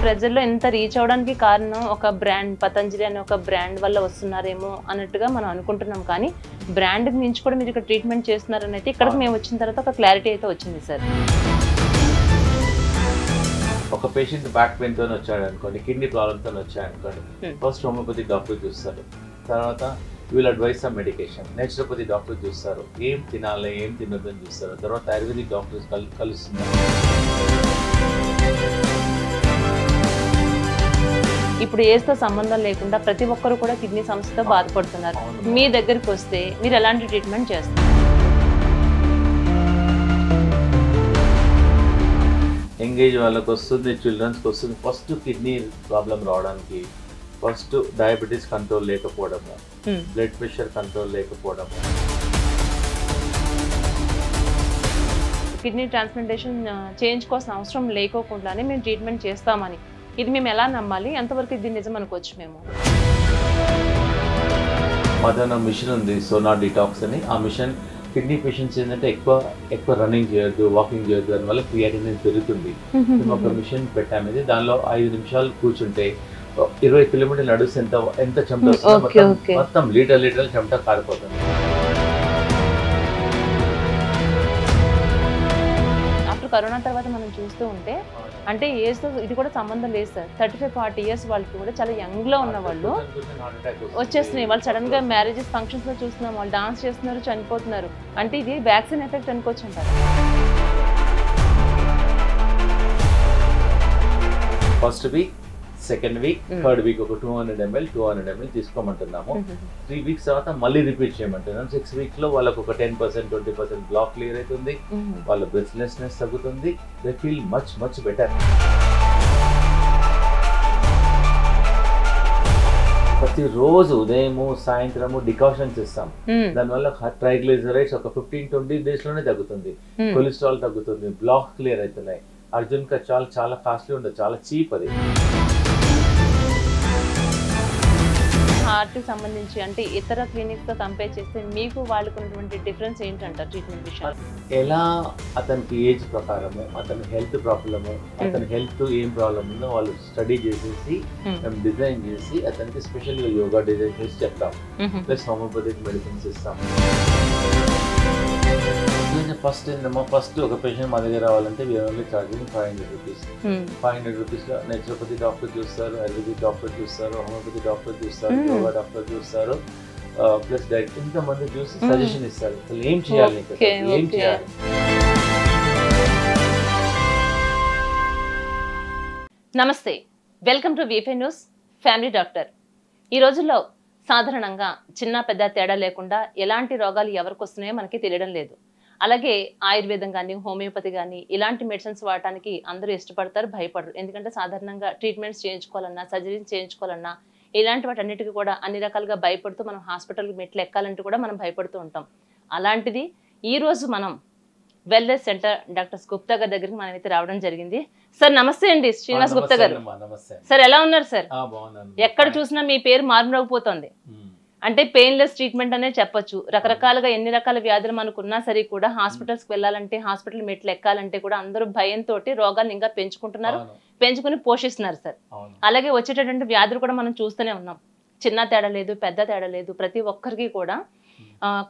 ప్రజల్లో ఎంత రీచ్ అవడానికి కారణం ఒక బ్రాండ్ పతంజలి అనే ఒక బ్రాండ్ వల్ల వస్తున్నారేమో అన్నట్టుగా మనం అనుకుంటున్నాం. కానీ బ్రాండ్కి మించి కూడా మీరు ఇక్కడ ట్రీట్మెంట్ చేస్తున్నారని అయితే ఇక్కడికి మేము వచ్చిన తర్వాత ఒక క్లారిటీ అయితే వచ్చింది సార్. ఒక పేషెంట్ బ్యాక్ పెయిన్తో వచ్చాడు అనుకోండి, కిడ్నీ ప్రాబ్లంతో వచ్చాడు అనుకోండి, ఫస్ట్ హోమియోపతి డాక్టర్ చూస్తారు, తర్వాత we'll advise some medication. Naturopathy doctor చూస్తారు, ఏం తినాలి ఏం తినొద్దని చూస్తారు, తర్వాత ఆయుర్వేదిక్ డాక్టర్స్ కలుస్తున్నారు. ఇప్పుడు ఏజ్తో సంబంధం లేకుండా ప్రతి ఒక్కరు కూడా కిడ్నీ సమస్యతో బాధపడుతున్నారు. మీ దగ్గరికి వస్తే మీరు ఎలాంటి ట్రీట్మెంట్ చేస్తారు? ఎంగేజ్ వాళ్ళకి వస్తుంది, చిల్డ్రన్స్కి వస్తుంది. ఫస్ట్ కిడ్నీ ప్రాబ్లం రావడానికి ఫస్ట్ డయాబెటీస్ కంట్రోల్ లేకపోవడము, బ్లడ్ ప్రెషర్ కంట్రోల్ లేకపోవడము. కిడ్నీ ట్రాన్స్ప్లాంటేషన్ చేయించుకోవాల్సిన అవసరం లేకోకుండానే మేము ట్రీట్మెంట్ చేస్తామని ఇది మేము ఎలా నమ్మాలి? ఎంతవరకు ఇది నిజం అనుకోవచ్చు మేము? మదన మిషన్ ఉంది, సోనా డిటాక్స్ అని. ఆ మిషన్ కిడ్నీ పేషెంట్స్ ఏంటంటే ఎక్కువ రన్నింగ్ చేయొద్దు, వాకింగ్ చేయొద్దు, దానివల్ల క్రియాటినిన్ పెరుగుతుంది. మేము ఒక మిషన్ పెట్టాము, దానిలో 5 నిమిషాలు కూర్చుంటే 20 కిలోమీటర్లు నడుస్తే ఎంత చెమట వస్తుంది, మొత్తం లీటర్ చెమట కారిపోతుంది. ఆఫ్టర్ కరోనా తర్వాత మనం చూస్తూ ఉంటే అంటే ఏజ్తో ఇది కూడా సంబంధం లేదు సార్. 35-40 ఇయర్స్ వాళ్ళకి కూడా చాలా యంగ్లో ఉన్న వాళ్ళు వచ్చేస్తున్నాయి. వాళ్ళు సడన్గా మ్యారేజెస్ ఫంక్షన్స్లో చూస్తున్నాం, వాళ్ళు డాన్స్ చేస్తున్నారు, చనిపోతున్నారు. అంటే ఇది వ్యాక్సిన్ ఎఫెక్ట్ అనుకోవచ్చు అంటారు. First week, second week, third week ఒక 200 ml తీసుకోమంటున్నాము. 3 వీక్స్ తర్వాత మళ్ళీ రిపీట్ చేయమంటున్నాము. 6 వీక్స్ లో వాళ్ళకు ఒక 10% 20% బ్లాక్ క్లియర్ అవుతుంది, వాళ్ళ బ్రెత్లెస్నెస్ తగ్గుతుంది, దే ఫీల్ మచ్ బెటర్. ప్రతిరోజు ఉదయము సాయంత్రము డికాషన్స్ ఇస్తాం. దానివల్ల ట్రైగ్లిజరైడ్స్ ఒక 15-20 days లోనే తగ్గుతుంది, కొలెస్ట్రాల్ తగ్గుతుంది, బ్లాక్ క్లియర్ అవుతున్నాయి. అర్జున్ కా చాలా కాస్ట్లీ ఉండదు, చాలా చీప్ అది. హార్ట్కి సంబంధించి అంటే ఇతర క్లినిక్స్తో కంపేర్ చేస్తే మీకు వాళ్ళకు ఉన్నటువంటి డిఫరెన్స్ ఏంటంటారు ట్రీట్మెంట్ విషయాలు? ఎలా అతనికి ఏజ్ ప్రకారము, అతని హెల్త్ ప్రాబ్లము, అతని హెల్త్ ఏం ప్రాబ్లం ఉందో వాళ్ళు స్టడీ చేసేసి మేము డిజైన్ చేసి అతనికి స్పెషల్గా యోగా డిజైన్ చేసి చెప్తాం. ప్లస్ హోమియోపతిక్ మెడిసిన్స్ ఇస్తాం. ఫస్ట్ ఒక పేషెంట్ మా దగ్గర రావాలంటే ఓన్లీ చార్జింగ్ 500 రూపీస్. 500 రూపీస్లో నేచురోపతి డాక్టర్ చూస్తారు, ఆయుర్వేదిక్ డాక్టర్ చూస్తారు, హోమియోపతి డాక్టర్ చూస్తారు, యోగా డాక్టర్ చూస్తారు, ప్లస్ డైట్. ఇంతమంది చూసి సజెషన్ ఇస్తారు అసలు ఏం చేయాలి, ఏం చేయాలి. నమస్తే, welcome to WiFi news family doctor. ఈ రోజుల్లో సాధారణంగా చిన్న పెద్ద తేడా లేకుండా ఎలాంటి రోగాలు ఎవరికి వస్తున్నాయో మనకి తెలియడం లేదు. అలాగే ఆయుర్వేదం కానీ హోమియోపతి కానీ ఇలాంటి మెడిసిన్స్ వాడటానికి అందరూ ఇష్టపడతారు, భయపడరు. ఎందుకంటే సాధారణంగా ట్రీట్మెంట్స్ చేయించుకోవాలన్నా, సర్జరీస్ చేయించుకోవాలన్నా ఇలాంటి వాటన్నిటికీ కూడా అన్ని రకాలుగా భయపడుతూ మనం హాస్పిటల్కి మెట్లు ఎక్కాలంటూ కూడా మనం భయపడుతూ ఉంటాం. అలాంటిది ఈరోజు మనం వెల్నెస్ సెంటర్ డాక్టర్ గుప్తా గారి దగ్గరికి మనం అయితే రావడం జరిగింది. సార్ నమస్తే అండి, శ్రీనివాస్ గుప్తా గారు. సార్ ఎలా ఉన్నారు సార్? ఎక్కడ చూసినా మీ పేరు మారుమోగిపోతుంది. అంటే పెయిన్లెస్ ట్రీట్మెంట్ అనే చెప్పొచ్చు. రకరకాలుగా ఎన్ని రకాల వ్యాధులు మనకున్నా సరే కూడా హాస్పిటల్స్కి వెళ్ళాలంటే, హాస్పిటల్ మెట్లు ఎక్కాలంటే కూడా అందరూ భయంతో రోగాలను ఇంకా పెంచుకుంటున్నారు, పెంచుకుని పోషిస్తున్నారు సార్. అలాగే వచ్చేటటువంటి వ్యాధులు కూడా మనం చూస్తూనే ఉన్నాం. చిన్న తేడా లేదు, పెద్ద తేడా లేదు, ప్రతి ఒక్కరికి కూడా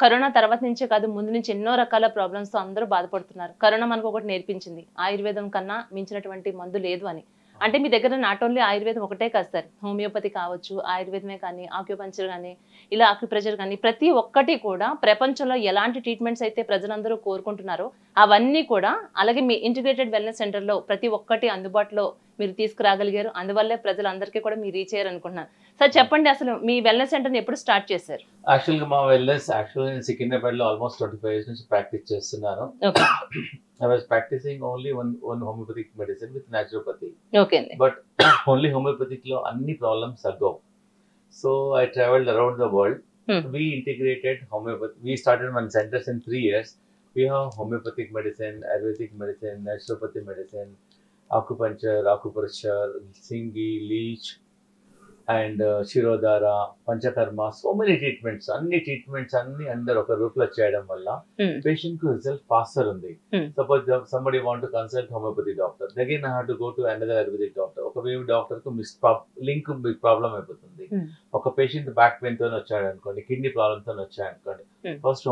కరోనా తర్వాత నుంచే కాదు, ముందు నుంచి ఎన్నో రకాల ప్రాబ్లమ్స్తో అందరూ బాధపడుతున్నారు. కరోనా మనకు ఒకటి నేర్పించింది, ఆయుర్వేదం కన్నా మించినటువంటి మందు లేదు అని. అంటే మీ దగ్గర నాట్ ఓన్లీ ఆయుర్వేదం ఒకటే కాదు సార్, హోమియోపతి కావచ్చు, ఆయుర్వేదమే కానీ, ఆక్యుపంచర్ కానీ, ఇలా ఆక్యుప్రెషర్ కానీ ప్రతి ఒక్కటి కూడా ప్రపంచంలో ఎలాంటి ట్రీట్మెంట్స్ అయితే ప్రజలందరూ కోరుకుంటున్నారో అవన్నీ కూడా అలాగే మీ ఇంటిగ్రేటెడ్ వెల్నెస్ సెంటర్లో ప్రతి ఒక్కటి అందుబాటులో మీరు తీసుకురాగలిగారు. అందువల్లే ప్రజలందరికీ కూడా మీరు రీచ్ అయ్యారు అనుకుంటున్నాను. సార్ చెప్పండి, అసలు మీ వెల్నెస్ సెంటర్ని ఎప్పుడు స్టార్ట్ చేశారు? యాక్చువల్గా మా వెల్నెస్ నేను సికింద్రాబాద్లో ఆల్మోస్ట్ 25 years నుంచి ప్రాక్టీస్ చేస్తున్నాను. I was practicing only one homeopathic medicine with naturopathy. Okay. But only homeopathic lo anni problems taggavu. So I traveled around the world. We integrated homeopathy. We started one centers in 3 years. We have homeopathic medicine, Ayurvedic medicine, naturopathy medicine, acupuncture, singi, leech, and శిరోధార, panchakarma, so many treatments, అన్ని అందరు ఒక రూప్ లో చేయడం వల్ల patient కు result faster ఉంది. Suppose somebody want to consult homeopathy doctor, again I have to go to another ayurvedic doctor. ఒక doctor కు లింక్ ప్రాబ్లం అయిపోతుంది. ఒక పేషెంట్ బ్యాక్ పెయిన్ తో వచ్చాడు అనుకోండి, కిడ్నీ ప్రాబ్లమ్ తో వచ్చాడు అనుకోండి, ఫస్ట్